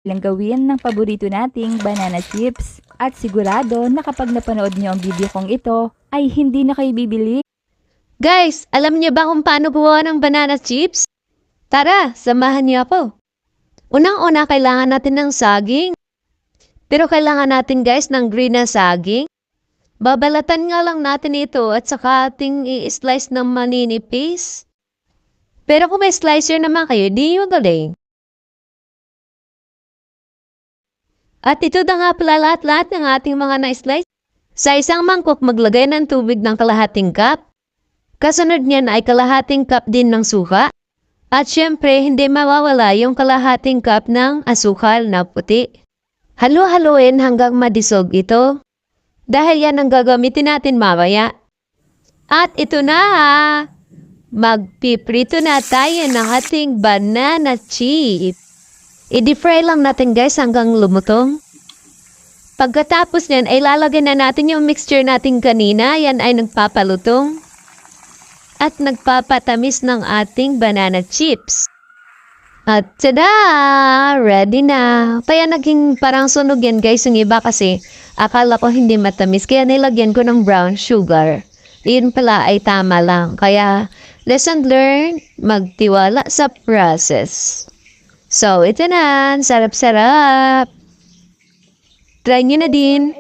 Lang gawin ng paborito nating banana chips. At sigurado na kapag napanood niyo ang video kong ito, ay hindi na kayo bibili. Guys, alam niyo ba kung paano buo ng banana chips? Tara, samahan niyo ako. Unang-una, kailangan natin ng saging. Pero kailangan natin guys ng green na saging. Babalatan nga lang natin ito at saka ating i-slice ng maninipis. Pero kung may slicer naman kayo, di yung galing. At ito na nga pala lahat-lahat ng ating mga na-slice. Sa isang mangkok, maglagay ng tubig ng kalahating cup. Kasunod niyan ay kalahating cup din ng suka. At syempre, hindi mawawala yung kalahating cup ng asukal na puti. Halo-haloin hanggang madisog ito. Dahil yan ang gagamitin natin mamaya. At ito na ha! Magpiprito na tayo ng ating banana chips. I-defry lang natin guys hanggang lumutong. Pagkatapos niyan ay lalagyan na natin yung mixture natin kanina. Yan ay nagpapalutong. At nagpapatamis ng ating banana chips. At tada! Ready na! Kaya naging parang sunog yan guys yung iba kasi akala ko hindi matamis. Kaya nilagyan ko ng brown sugar. Yun pala ay tama lang. Kaya lesson learned, magtiwala sa process. So, ito na. Sarap-sarap. Try nyo na din.